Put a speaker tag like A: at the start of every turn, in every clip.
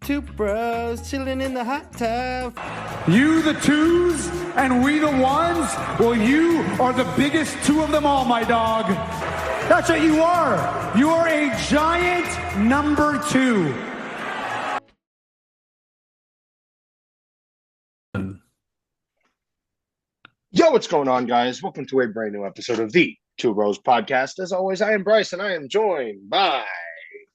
A: Two bros chilling in the hot tub.
B: You the twos and we the ones? Well, you are the biggest two of them all, my dog. That's what you are. You are a giant number two.
C: Yo, what's going on, guys? Welcome to a brand new episode of the Two Bros Podcast. As always, I am Bryce, and I am joined by...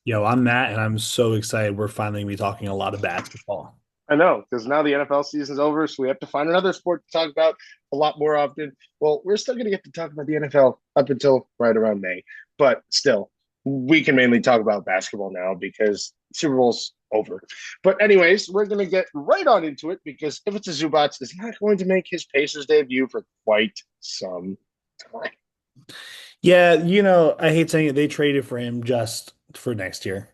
D: Yo, I'm Matt, and I'm so excited we're finally going to be talking a lot of basketball.
C: I know, because now the NFL season's over, so we have to find another sport to talk about a lot more often. Well, we're still going to get to talk about the NFL up until right around May, but still, we can mainly talk about basketball now because Super Bowl's over. But anyways, we're going to get right on into it because if it's a Zubats is not going to make his Pacers debut for quite some time.
D: Yeah, you know, I hate saying it. They traded for him just for next year.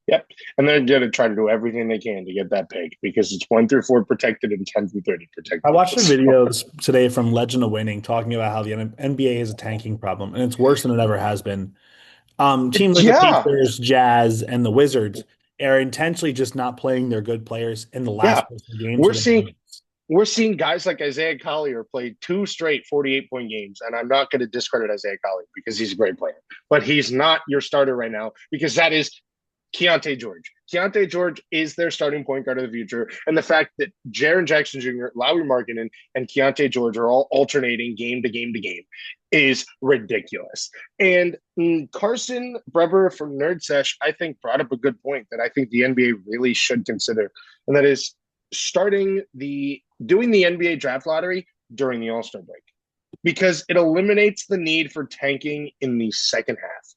C: Yep. And they're going to try to do everything they can to get that pick because it's 1 through 4 protected and 10 through 30 protected.
D: I watched a video today from Legend of Winning talking about how the NBA is a tanking problem, and it's worse than it ever has been. Teams like the Pacers, Jazz, and the Wizards are intentionally just not playing their good players in the last games.
C: We're seeing guys like Isaiah Collier play 2 straight 48-point games, and I'm not going to discredit Isaiah Collier because he's a great player, but he's not your starter right now because that is Keontae George. Keontae George is their starting point guard of the future, and the fact that Jaren Jackson Jr., Lauri Markkanen, and Keontae George are all alternating game to game to game is ridiculous. And Carson Breber from Nerd Sesh, I think, brought up a good point that I think the NBA really should consider, and that is doing the NBA draft lottery during the All-Star break because it eliminates the need for tanking in the second half.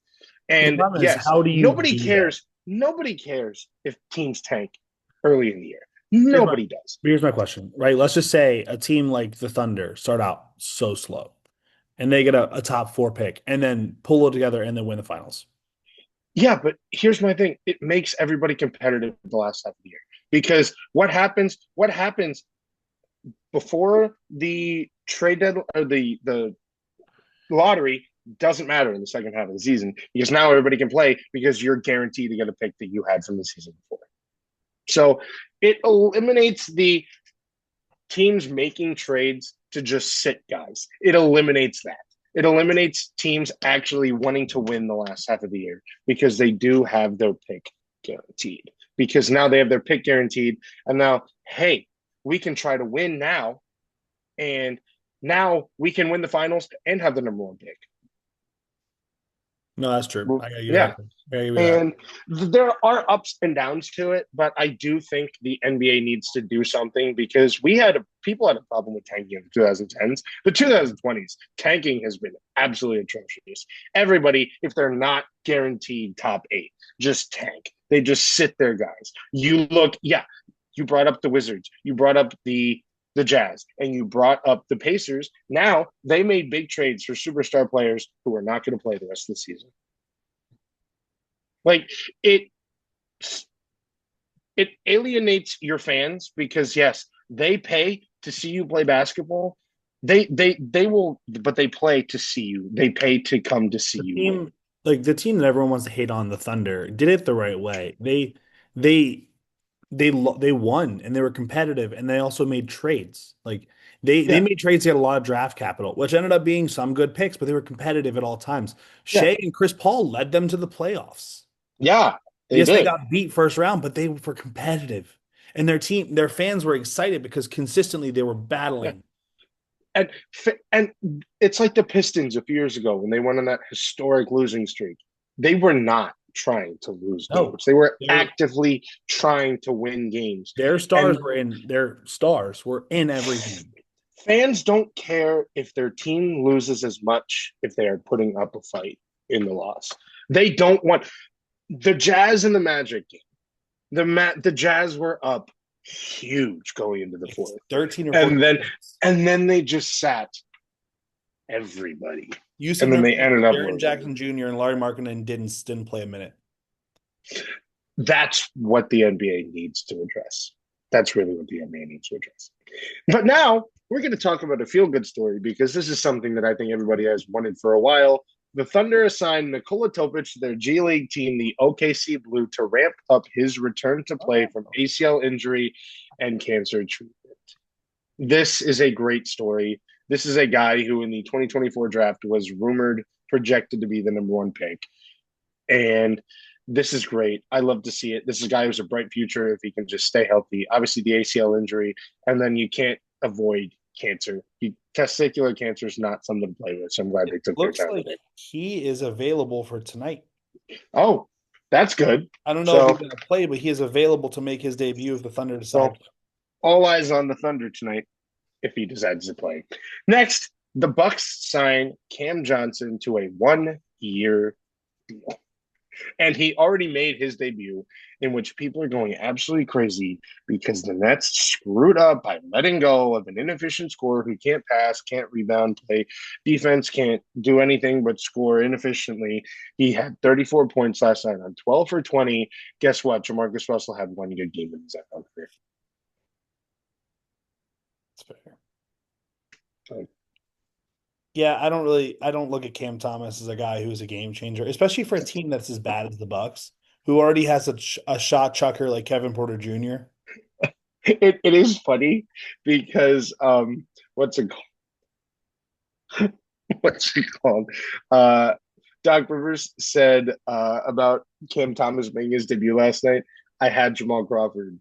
C: And yes, nobody cares. Nobody cares if teams tank early in the year. Nobody does.
D: Here's my question, right? Let's just say a team like the Thunder start out so slow and they get a top 4 pick and then pull it together and then win the finals.
C: Yeah, but here's my thing. It makes everybody competitive the last half of the year. Because what happens before the trade deadline or the lottery doesn't matter in the second half of the season because now everybody can play because you're guaranteed to get a pick that you had from the season before. So it eliminates the teams making trades to just sit guys. It eliminates that. It eliminates teams actually wanting to win the last half of the year because they do have their pick guaranteed. Because now they have their pick guaranteed. And now, hey, we can try to win now. And now we can win the finals and have the number 1 pick.
D: No, that's true.
C: And there are ups and downs to it, but I do think the NBA needs to do something because people had a problem with tanking in the 2010s. The 2020s, tanking has been absolutely atrocious. Everybody, if they're not guaranteed top 8, just tank. They just sit there, guys. You brought up the Wizards. You brought up the Jazz, and you brought up the Pacers. Now they made big trades for superstar players who are not going to play the rest of the season. Like it alienates your fans because yes, they pay to see you play basketball. They will, but they play to see you. They pay to come to see you.
D: Like the team that everyone wants to hate on, the Thunder, did it the right way. They won and they were competitive and they also made trades. Like they made trades. They had a lot of draft capital, which ended up being some good picks, but they were competitive at all times. Shea and Chris Paul led them to the playoffs.
C: Yeah.
D: They got beat first round, but they were competitive. And their fans were excited because consistently they were battling.
C: Yeah. And it's like the Pistons a few years ago when they went on that historic losing streak. They were not trying to lose games. They were actively trying to win games.
D: Their stars were in every game.
C: Fans don't care if their team loses as much if they are putting up a fight in the loss. They don't want the Jazz and the Magic game. The Jazz were up huge going into the fourth.
D: 13 or 14.
C: And then they just sat everybody.
D: And then they ended up Jaren Jackson Jr. and Lauri Markkanen didn't play a minute.
C: That's what the NBA needs to address. That's really what the NBA needs to address. But now we're going to talk about a feel-good story because this is something that I think everybody has wanted for a while. the Thunder assigned Nikola Topic to their G League team, the OKC Blue, to ramp up his return to play from ACL injury and cancer treatment. This is a great story. This is a guy who in the 2024 draft was rumored, projected to be the number one pick. And this is great. I love to see it. This is a guy who's a bright future if he can just stay healthy. Obviously, the ACL injury, and then you can't avoid cancer. Testicular cancer is not something to play with, so I'm glad they took their time.
D: Looks like he is available for tonight.
C: Oh, that's good.
D: I don't know if he's going to play, but he is available to make his debut if the Thunder decide.
C: All eyes on the Thunder tonight if he decides to play. Next, the Bucks sign Cam Johnson to a 1-year deal. And he already made his debut, in which people are going absolutely crazy because the Nets screwed up by letting go of an inefficient scorer who can't pass, can't rebound, play defense, can't do anything but score inefficiently. He had 34 points last night on 12 for 20. Guess what? Jamarcus Russell had one good game in his NFL career.
D: That's fair. Yeah, I don't look at Cam Thomas as a guy who's a game changer, especially for a team that's as bad as the Bucks, who already has a shot chucker like Kevin Porter Jr.
C: It is funny because what's it called? What's it called? Doc Rivers said about Cam Thomas making his debut last night, I had Jamal Crawford.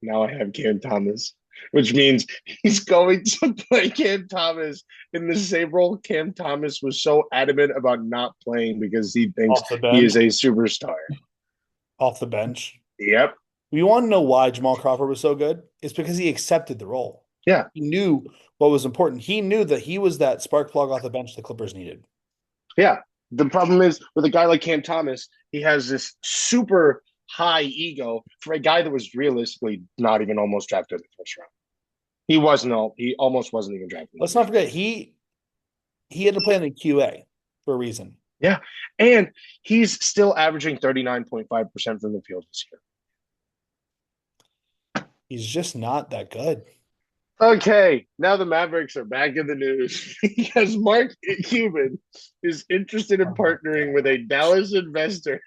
C: Now I have Cam Thomas. Which means he's going to play Cam Thomas in the same role Cam Thomas was so adamant about not playing because he thinks he is a superstar.
D: Off the bench.
C: Yep.
D: You want to know why Jamal Crawford was so good? It's because he accepted the role.
C: Yeah.
D: He knew what was important. He knew that he was that spark plug off the bench the Clippers needed.
C: Yeah. The problem is with a guy like Cam Thomas, he has this super high ego for a guy that was realistically not even almost drafted in the first round. He almost wasn't even drafted.
D: Let's not forget he had to play in the QA for a reason.
C: Yeah. And he's still averaging 39.5% from the field this year.
D: He's just not that good.
C: Okay, now the Mavericks are back in the news because Mark Cuban is interested in partnering with a Dallas investor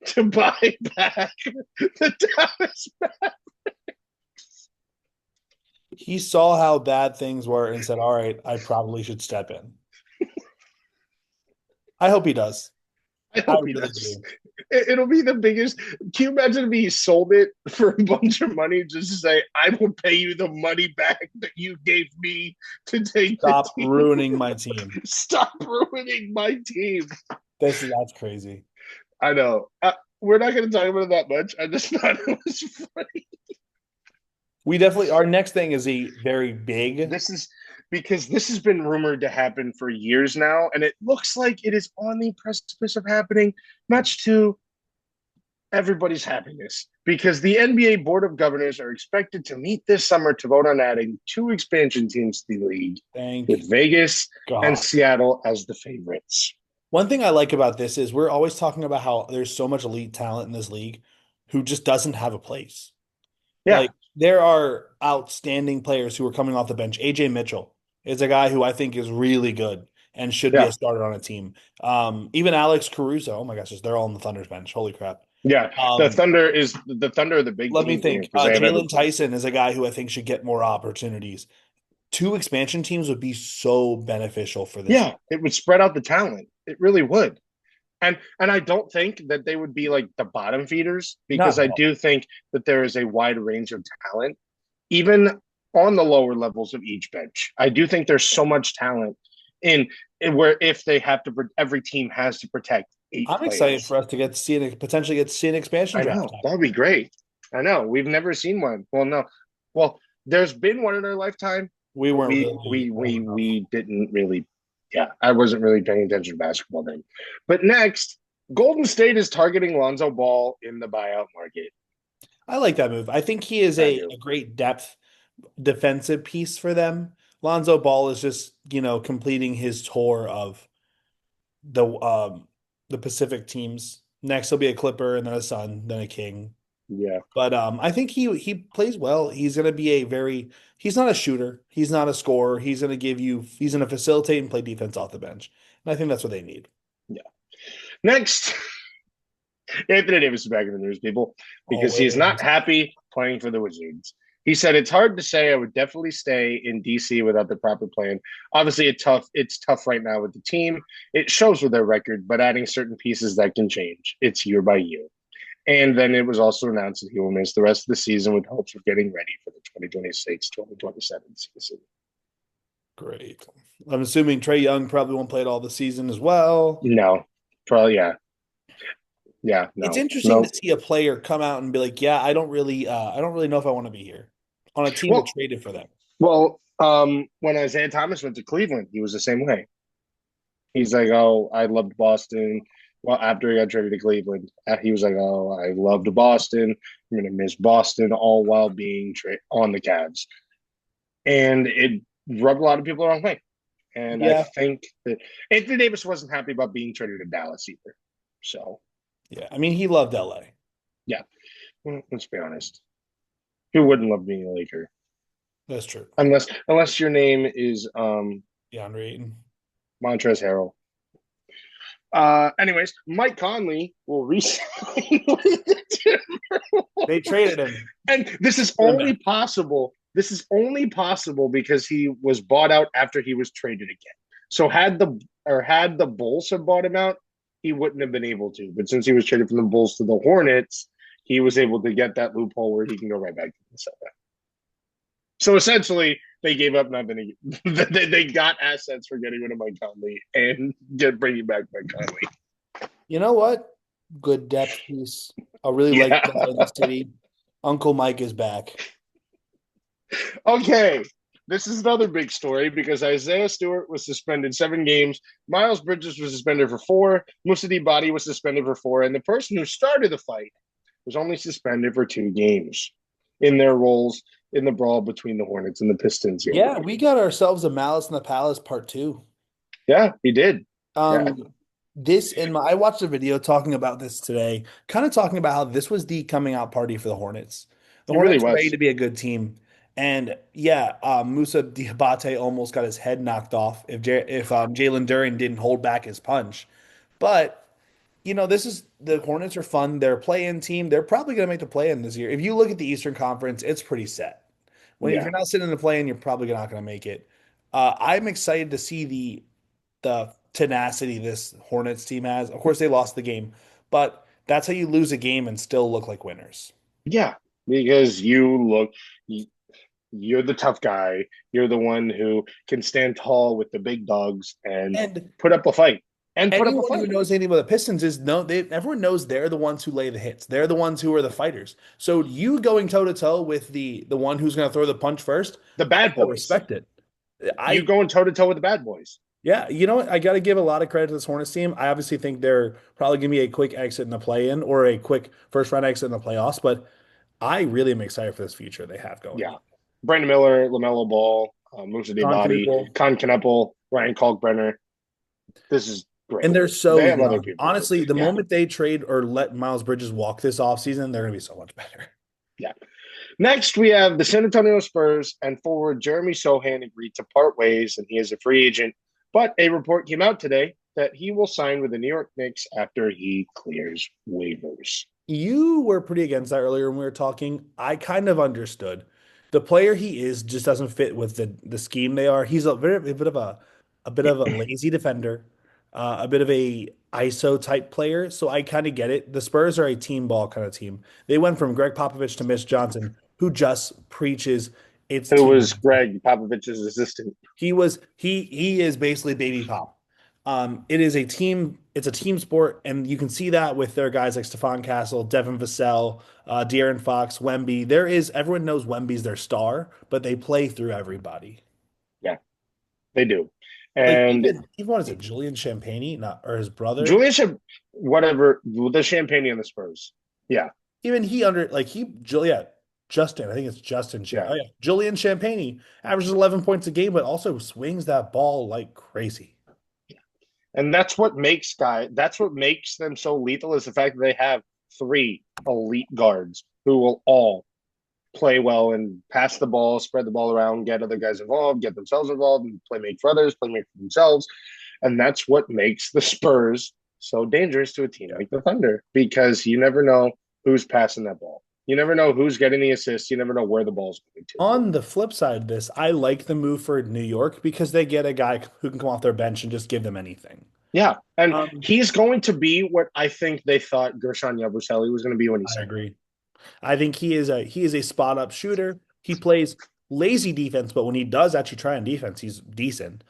C: to buy back the Dallas Mavericks.
D: He saw how bad things were and said, all right, I probably should step in. I hope he does.
C: I hope he does. It'll be the biggest. Can you imagine if he sold it for a bunch of money just to say, I will pay you the money back that you gave me to take
D: Stop ruining my team.
C: Stop ruining my team.
D: That's crazy.
C: I know. We're not going to talk about it that much. I just thought it was funny.
D: We definitely, our next thing is a very big.
C: This is because this has been rumored to happen for years now, and it looks like it is on the precipice of happening, much to everybody's happiness, because the NBA Board of Governors are expected to meet this summer to vote on adding 2 expansion teams to the league, with Vegas and Seattle as the favorites.
D: One thing I like about this is we're always talking about how there's so much elite talent in this league who just doesn't have a place.
C: Yeah.
D: Like, there are outstanding players who are coming off the bench. AJ Mitchell is a guy who I think is really good and should be a starter on a team. Even Alex Caruso. Oh my gosh, they're all on the Thunder's bench. Holy crap.
C: Yeah. The Thunder are the big
D: Let me think. Jalen Tyson is a guy who I think should get more opportunities. 2 expansion teams would be so beneficial for this.
C: Yeah, it would spread out the talent. It really would. And I don't think that they would be like the bottom feeders, because I do think that there is a wide range of talent, even on the lower levels of each bench. I do think there's so much talent in where if they have to, every team has to protect 8
D: I'm
C: players.
D: excited for us to potentially get to see an expansion draft.
C: I know. That would be great. I know. We've never seen one. Well, no. Well, there's been one in our lifetime. We didn't really. Yeah, I wasn't really paying attention to basketball then. But next, Golden State is targeting Lonzo Ball in the buyout market.
D: I like that move. I think he is a great depth defensive piece for them. Lonzo Ball is just, completing his tour of the Pacific teams. Next, he'll be a Clipper, and then a Sun, then a King.
C: Yeah.
D: But I think he plays well. He's going to be he's not a shooter. He's not a scorer. He's going to facilitate and play defense off the bench. And I think that's what they need.
C: Next, Anthony Davis is back in the news, people, because he's not happy playing for the Wizards. He said, "It's hard to say. I would definitely stay in DC without the proper plan. Obviously, it's tough right now with the team. It shows with their record, but adding certain pieces that can change. It's year by year." And then it was also announced that he will miss the rest of the season with hopes of getting ready for the 2026-2027 season.
D: Great. I'm assuming Trae Young probably won't play it all the season as well.
C: No, probably, yeah. Yeah, no,
D: it's interesting to see a player come out and be like, "Yeah, I don't really know if I want to be here," on a team that traded for them.
C: Well, when Isaiah Thomas went to Cleveland, he was the same way. He's like, "Oh, I loved Boston." Well, after he got traded to Cleveland, he was like, "Oh, I loved Boston. I'm going to miss Boston," all while being on the Cavs. And it rubbed a lot of people the wrong way. And I think that Anthony Davis wasn't happy about being traded to Dallas either. So,
D: yeah, I mean, he loved LA.
C: Yeah, well, let's be honest. Who wouldn't love being a Laker?
D: That's true.
C: Unless your name is
D: DeAndre Ayton,
C: Montrezl Harrell. Anyways, Mike Conley will resign with the Timberwolves.
D: They traded him,
C: and this is only possible. This is only possible because he was bought out after he was traded again. So had the Bulls have bought him out, he wouldn't have been able to. But since he was traded from the Bulls to the Hornets, he was able to get that loophole where he can go right back to the Celtics. So essentially, they gave up nothing. They got assets for getting rid of Mike Conley and bringing back Mike Conley.
D: You know what? Good depth piece. I really like that in the city. Uncle Mike is back.
C: Okay, this is another big story because Isaiah Stewart was suspended 7 games. Miles Bridges was suspended for 4. Moussa Diabate was suspended for 4. And the person who started the fight was only suspended for 2 games in their roles in the brawl between the Hornets and the Pistons.
D: Yeah, we got ourselves a Malice in the Palace part 2.
C: Yeah, we did.
D: I watched a video talking about this today, kind of talking about how this was the coming out party for the Hornets. The Hornets were ready to be a good team. And Moussa Diabate almost got his head knocked off if Jalen Duren didn't hold back his punch. But the Hornets are fun. They're a play-in team. They're probably going to make the play-in this year. If you look at the Eastern Conference, it's pretty set. If you're not sitting in the play-in, you're probably not going to make it. I'm excited to see the tenacity this Hornets team has. Of course, they lost the game, but that's how you lose a game and still look like winners.
C: Yeah, because you're the tough guy. You're the one who can stand tall with the big dogs and put up a fight. And anyone
D: who knows anything about the Pistons everyone knows they're the ones who lay the hits. They're the ones who are the fighters. So you going toe-to-toe with the one who's going to throw the punch first,
C: the bad boys.
D: Respect it.
C: You going toe-to-toe with the bad boys.
D: Yeah, you know what? I got to give a lot of credit to this Hornets team. I obviously think they're probably going to be a quick exit in the play-in or a quick first-round exit in the playoffs, but I really am excited for this future they have going.
C: Yeah. Brandon Miller, LaMelo Ball, Moussa Diabate, Con Kneppel, Ryan Kalkbrenner. This is great.
D: And they're so young. Honestly, the moment they trade or let Miles Bridges walk this offseason, they're going to be so much better.
C: Yeah. Next, we have the San Antonio Spurs and forward Jeremy Sohan agreed to part ways, and he is a free agent. But a report came out today that he will sign with the New York Knicks after he clears waivers.
D: You were pretty against that earlier when we were talking. I kind of understood. The player he is just doesn't fit with the scheme they are. He's a bit of a lazy defender, a bit of a ISO type player. So I kind of get it. The Spurs are a team ball kind of team. They went from Greg Popovich to Mitch Johnson, who just preaches it's.
C: Who was Greg Popovich's assistant?
D: He is basically Baby Pop. It's a team sport, and you can see that with their guys like Stephon Castle, Devin Vassell, De'Aaron Fox, Wemby. Everyone knows Wemby's their star, but they play through everybody.
C: Yeah, they do. And
D: even what is it, Julian Champagnie, or his brother?
C: The Champagnie on the Spurs. Yeah.
D: Even Justin, I think it's Justin.
C: Yeah.
D: Oh, yeah. Julian Champagnie averages 11 points a game, but also swings that ball like crazy.
C: And that's what makes them so lethal is the fact that they have 3 elite guards who will all play well and pass the ball, spread the ball around, get other guys involved, get themselves involved, and play make for others, play make for themselves. And that's what makes the Spurs so dangerous to a team like the Thunder because you never know who's passing that ball. You never know who's getting the assist. You never know where the ball's going to.
D: On the flip side of this, I like the move for New York because they get a guy who can come off their bench and just give them anything.
C: Yeah, and
D: Um,
C: he's going to be what I think they thought Gershon Yabusele was going to be when he
D: I
C: signed.
D: agree. I think he is a spot up shooter. He plays lazy defense, but when he does actually try on defense, he's decent.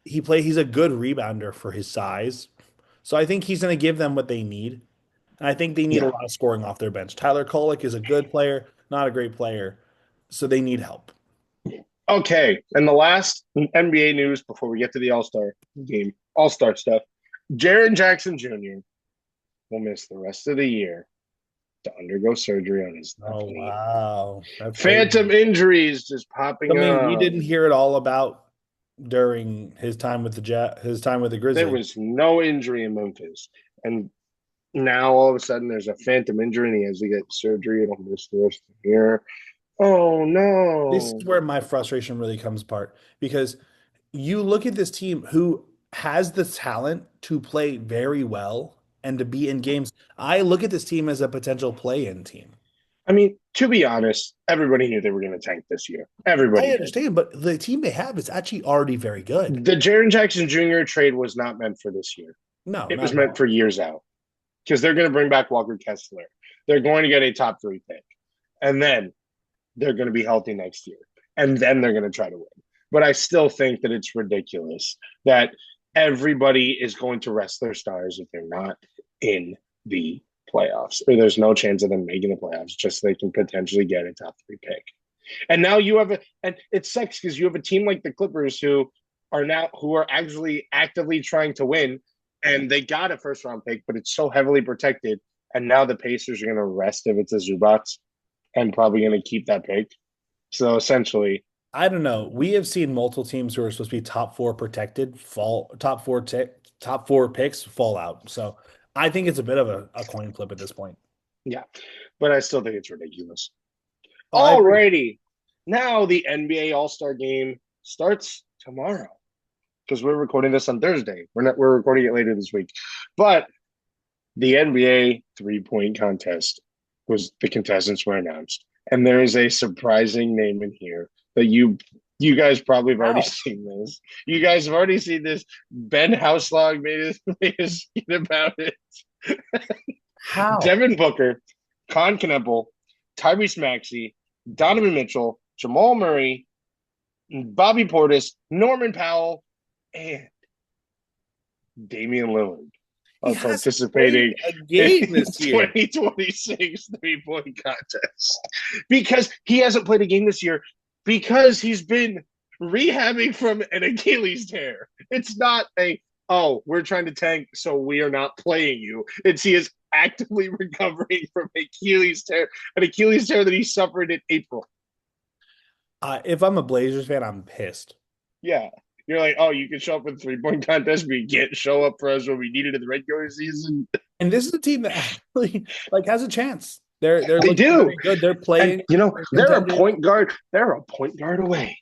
D: He's a good rebounder for his size. So I think he's going to give them what they need. And I think they need a
C: Yeah.
D: lot of scoring off their bench. Tyler Kolek is a good player, not a great player. So they need help.
C: Okay, and the last NBA news before we get to the All-Star game, All-Star stuff. Jaren Jackson Jr. will miss the rest of the year to undergo surgery on his left
D: Oh,
C: knee.
D: wow. That's
C: Phantom
D: crazy.
C: injuries just popping
D: Something we
C: up.
D: didn't hear it all about during his time with his time with the Grizzlies.
C: There was no injury in Memphis. And now all of a sudden there's a phantom injury and he has to get surgery and he'll miss the rest of the year. Oh no.
D: This is where my frustration really comes apart because you look at this team who has the talent to play very well and to be in games. I look at this team as a potential play-in team.
C: I mean, to be honest, everybody knew they were going to tank this year. Everybody
D: I
C: did.
D: understand, but the team they have is actually already very good.
C: The Jaren Jackson Jr. trade was not meant for this year.
D: No,
C: It
D: not
C: was
D: at
C: meant
D: all.
C: for years out because they're going to bring back Walker Kessler. They're going to get a top 3 pick. And then they're going to be healthy next year. And then they're going to try to win. But I still think that it's ridiculous that everybody is going to rest their stars if they're not in the playoffs, or there's no chance of them making the playoffs, just so they can potentially get a top 3 pick. And now you have and it sucks because you have a team like the Clippers who are actually actively trying to win, and they got a first round pick, but it's so heavily protected. And now the Pacers are going to rest if it's a Zubats and probably going to keep that pick. So essentially,
D: I don't know. We have seen multiple teams who are supposed to be top 4 protected top 4 picks fall out. So I think it's a bit of a coin flip at this point.
C: yeah, but I still think it's ridiculous.
D: Oh, I agree.
C: Alrighty, now the NBA All-Star Game starts tomorrow because we're recording this on Thursday. We're recording it later this week, but the NBA 3-point contest the contestants were announced, and there is a surprising name in here that you guys probably have already seen this. You guys have already seen this. Ben Houselog made a skit about it.
D: How?
C: Devin Booker, Con Kneppel, Tyrese Maxey, Donovan Mitchell, Jamal Murray, Bobby Portis, Norman Powell, and Damian Lillard are participating
D: a game this
C: in
D: year.
C: 2026 3-point contest because he hasn't played a game this year because he's been rehabbing from an Achilles tear. It's not we're trying to tank, so we are not playing you. He is actively recovering from an Achilles tear that he suffered in April.
D: If I'm a Blazers fan, I'm pissed.
C: Yeah. You're like, you can show up with a 3-point contest, but you can't show up for us when we needed in the regular season.
D: And this is a team that actually has a chance. They
C: do
D: very good. They're playing.
C: And, they're a point guard. They're a point guard away.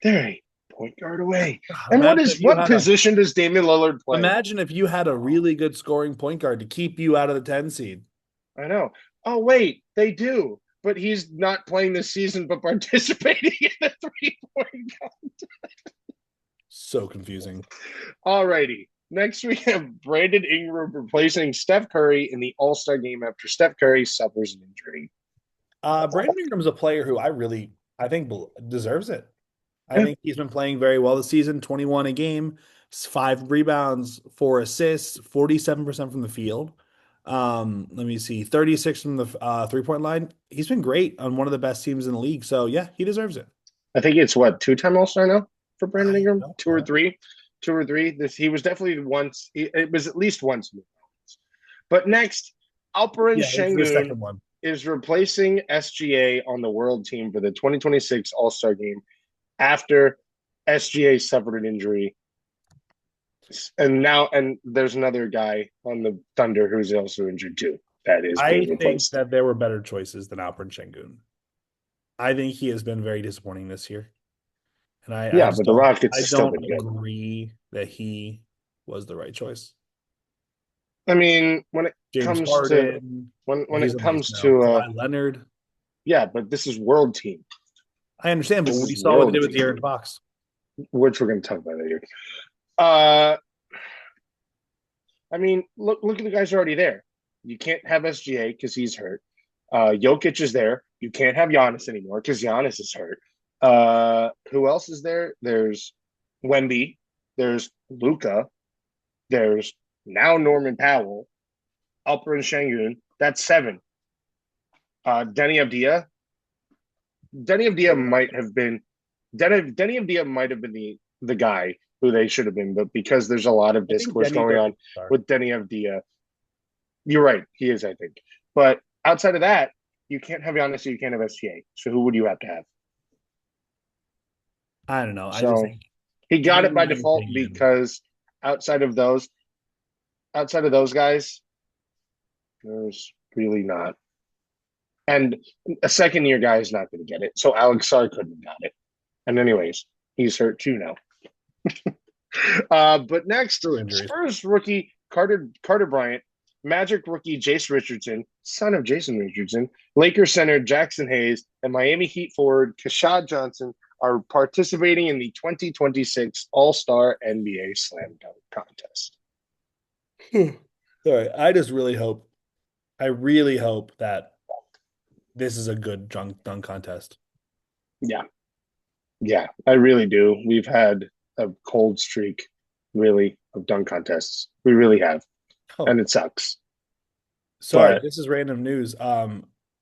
C: They're a point guard away. And what position does Damian Lillard play?
D: Imagine if you had a really good scoring point guard to keep you out of the 10 seed.
C: I know. Oh, wait, they do. But he's not playing this season, but participating in the 3-point contest.
D: So confusing.
C: All righty. Next, we have Brandon Ingram replacing Steph Curry in the All-Star game after Steph Curry suffers an injury.
D: Brandon Ingram's a player who I think deserves it. I think he's been playing very well this season. 21 a game, 5 rebounds, 4 assists, 47% from the field. Let me see, 36 from the 3-point line. He's been great on one of the best teams in the league. So yeah, he deserves it.
C: I think it's 2-time All-Star now for Brandon Ingram, 2 or 3. He was definitely once. It was at least once. But next, Alperen Sengun is replacing SGA on the world team for the 2026 All-Star game after SGA suffered an injury. And there's another guy on the Thunder who's also injured too. I
D: think that there were better choices than Alperen Sengun. I think he has been very disappointing this year. And
C: but the Rockets
D: I don't agree that he was the right choice.
C: I mean, when it
D: James
C: comes
D: Harden.
C: to when
D: He's
C: it
D: a
C: comes
D: beast now.
C: to
D: Kawhi Leonard.
C: yeah, but this is world team,
D: I understand, but
C: This
D: we
C: is
D: saw what they
C: world
D: did with
C: team.
D: De'Aaron Fox.
C: which we're going to talk about later. Uh, I mean, look at the guys already there. You can't have SGA because he's hurt. Jokic is there. You can't have Giannis anymore because Giannis is hurt. Who else is there? There's Wemby. There's Luca. There's now Norman Powell. Alperen Şengün. That's 7. Denny Avdia. Denny Avdia might have been the guy who they should have been, but because there's a lot of discourse going on with Denny Avdia, you're right. He is, I think. But outside of that, you can't have Giannis, you can't have SGA. So who would you have to have?
D: I don't know.
C: So
D: I just think
C: he got it by default because outside of those guys, there's really not. And a second year guy is not going to get it. So Alex Sarr couldn't have got it. And anyways, he's hurt too now. But next, Spurs rookie Carter Bryant, Magic rookie Jace Richardson, son of Jason Richardson, Lakers center Jackson Hayes, and Miami Heat forward Keshad Johnson are participating in the 2026 All-Star NBA Slam Dunk Contest.
D: Sorry, I really hope that this is a good dunk contest.
C: Yeah, I really do. We've had a cold streak, really, of dunk contests. We really have. And it sucks.
D: Sorry, this is random news.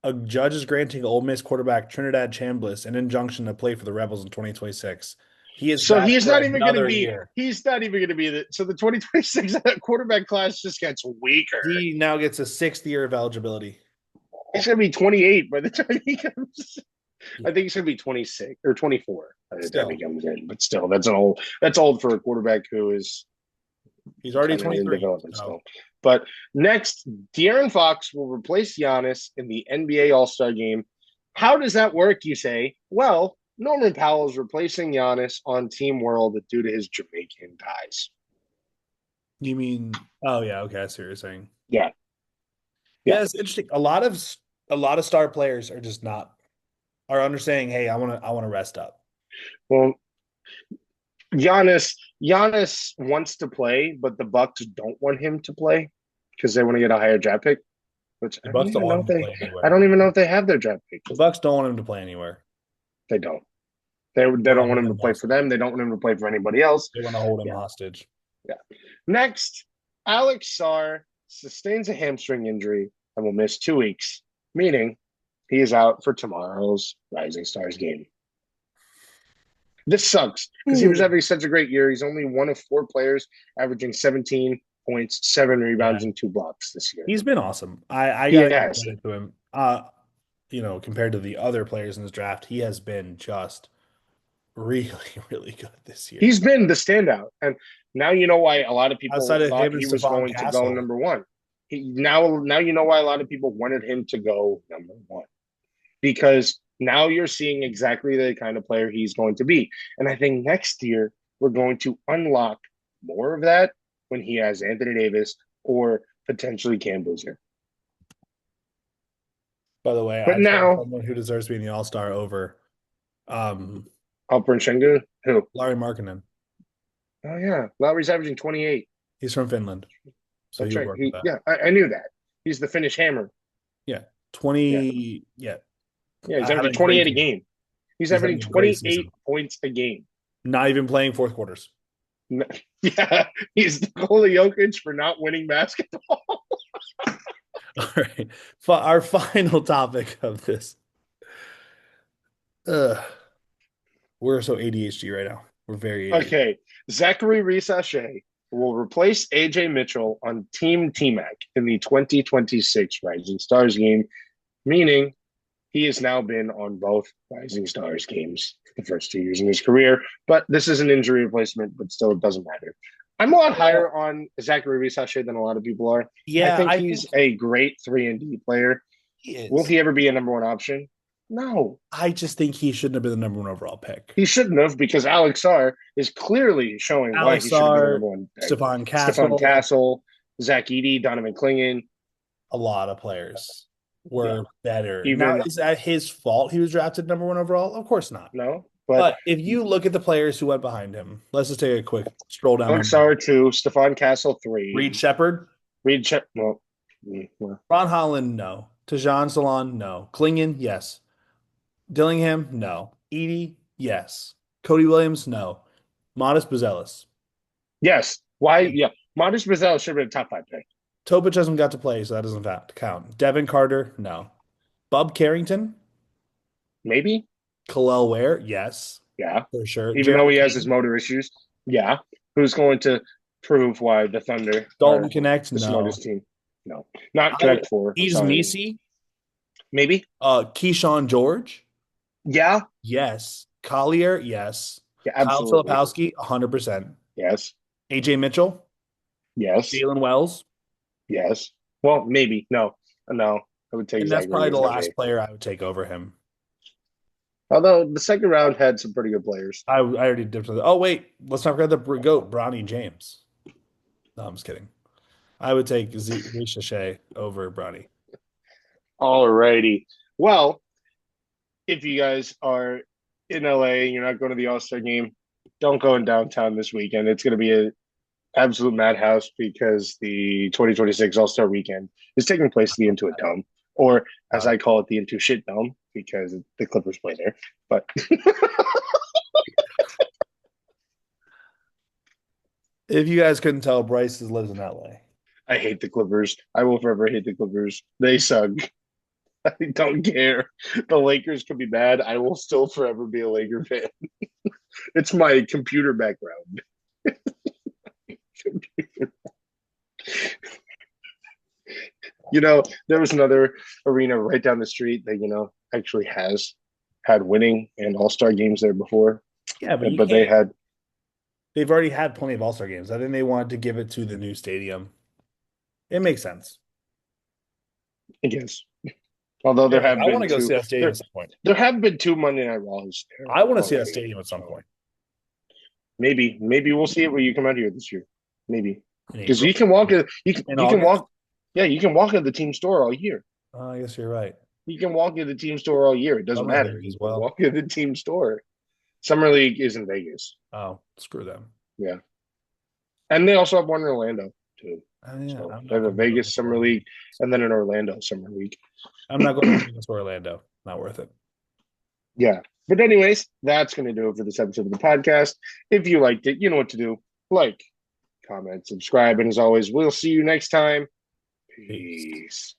D: A judge is granting Ole Miss quarterback Trinidad Chambliss an injunction to play for the Rebels in 2026.
C: He's not even going to be. He's not even going to be so the 2026 quarterback class just gets weaker.
D: He now gets a 6th year of eligibility.
C: He's going to be 28 by the time he comes. I think he's going to be 26 or 24 by the time he comes in. But still, that's old for a quarterback who is.
D: He's already 23.
C: So. But next, De'Aaron Fox will replace Giannis in the NBA All-Star Game. How does that work, you say? Well, Norman Powell is replacing Giannis on Team World due to his Jamaican ties.
D: You mean? Oh yeah, okay. I see what you're saying.
C: Yeah,
D: it's interesting. A lot of star players are just not understanding. Hey, I want to rest up.
C: Well, Giannis wants to play, but the Bucks don't want him to play because they want to get a higher draft pick. Which
D: the Bucks don't want him to play anywhere.
C: I don't even know if they have their draft pick.
D: The Bucks don't want him to play anywhere.
C: They don't. They don't want him to play for them. They don't want him to play for anybody else.
D: They want to hold him hostage.
C: Yeah. Next, Alex Sarr sustains a hamstring injury and will miss 2 weeks, meaning he is out for tomorrow's Rising Stars game. This sucks because he was having such a great year. He's only one of 4 players averaging 17 points, 7 rebounds, and 2 blocks this year.
D: He's been awesome. I got to give it to him. Compared to the other players in this draft, he has been just really, really good this year.
C: He's been the standout, and now you know why a lot of people
D: thought
C: he was going to go number 1. Now you know why a lot of people wanted him to go number 1 because now you're seeing exactly the kind of player he's going to be, and I think next year we're going to unlock more of that when he has Anthony Davis or potentially Cam Boozer.
D: By the way,
C: but now
D: someone who deserves to be in the All-Star over
C: Alperen Şengün, who?
D: Lauri Markkanen.
C: Oh yeah, Lauri's averaging 28.
D: He's from Finland, so
C: that's right. I knew that. He's the Finnish Hammer.
D: Yeah, 20. Yeah,
C: he's averaging 28 a game. He's averaging 28 points a game.
D: Not even playing fourth quarters.
C: Yeah, he's Nikola Jokic for not winning basketball.
D: All right. Our final topic of this. We're so ADHD right now. We're very ADHD.
C: Okay. Zachary Reese-Shea will replace AJ Mitchell on Team T-Mac in the 2026 Rising Stars game, meaning he has now been on both Rising Stars games the first 2 years in his career. But this is an injury replacement, but still it doesn't matter. I'm a lot higher on Zachary Reese-Shea than a lot of people are. Yeah, I think he's a great 3-and-D player.
D: He is.
C: Will he ever be a number 1 option? No.
D: I just think he shouldn't have been the number 1 overall pick.
C: He shouldn't have because Alex Sarr is clearly showing why he should have been the number 1 pick.
D: Stephon Castle.
C: Zach Edey, Donovan Clingan.
D: A lot of players were better.
C: Even
D: now, is that his fault he was drafted number 1 overall? Of course not.
C: no,
D: But if you look at the players who went behind him, let's just take a quick stroll down.
C: Alex Sauer 2, Stephon Castle 3,
D: Reed Shepard,
C: well,
D: Ron Holland, no. Tajon Salon, no. Clingan, yes. Dillingham, no. Edey, yes. Cody Williams, no. Modest Buzelis.
C: yes. Why? Yeah, Modest Brazil should have been a top 5 pick.
D: Topich hasn't got to play, so that doesn't count. Devin Carter, no. Bub Carrington,
C: Maybe.
D: Khalil Ware, yes,
C: Yeah.
D: for sure.
C: Even
D: Jared
C: though he has
D: King,
C: his motor issues. Yeah. Who's going to prove why the Thunder
D: Dalton
C: are
D: Connect,
C: the
D: no.
C: smartest team? No. Not Connect 4.
D: Ease
C: Sorry.
D: Misi,
C: Maybe.
D: Keyshawn George,
C: Yeah.
D: yes. Collier, yes.
C: Yeah,
D: Kyle
C: absolutely.
D: Filipowski, 100%.
C: Yes.
D: AJ Mitchell,
C: Yes.
D: Jalen Wells,
C: Yes. Well, maybe. No. I would take
D: and that's
C: Zach
D: probably the
C: Williams
D: last
C: over.
D: player I would take over him.
C: Although the second round had some pretty good players.
D: I already dipped. Oh wait, let's not forget the goat, Bronny James. No, I'm just kidding. I would take Zeke Shea over Bronny.
C: Alrighty. Well, if you guys are in LA and you're not going to the All-Star game, don't go in downtown this weekend. It's going to be an absolute madhouse because the 2026 All-Star weekend is taking place in the Intuit Dome, or as I call it, the Intuit Shit Dome, because the Clippers play there. But
D: If you guys couldn't tell, Bryce lives in LA.
C: I hate the Clippers. I will forever hate the Clippers. They suck. I don't care. The Lakers could be bad. I will still forever be a Laker fan. It's my computer background. There was another arena right down the street that, actually has had winning and all-star games there before.
D: Yeah,
C: But
D: they've already had plenty of All-Star games. I think they wanted to give it to the new stadium. It makes sense.
C: I guess. Although there have
D: I
C: been
D: want to go see that stadium at some point.
C: There have been 2 Monday Night Raws there.
D: I want to see that stadium at some point.
C: Maybe we'll see it when you come out here this year. Maybe.
D: In
C: Because
D: April.
C: you can walk it. You
D: In
C: can
D: August?
C: walk. Yeah, you can walk in the team store all year.
D: I guess you're right.
C: You can walk in the team store all year. It doesn't
D: Summer
C: matter.
D: League as
C: You can
D: well.
C: walk in the team store. Summer League is in Vegas.
D: Oh, screw them.
C: Yeah. And they also have one in Orlando, too.
D: Oh, yeah.
C: So
D: I'm not
C: they have a
D: going to
C: Vegas
D: Vegas
C: Summer
D: or-
C: League and then an Orlando Summer League.
D: I'm not going to Vegas or Orlando. Not worth it.
C: Yeah. But anyways, that's going to do it for this episode of the podcast. If you liked it, you know what to do. Like, comment, subscribe, and as always, we'll see you next time. Peace.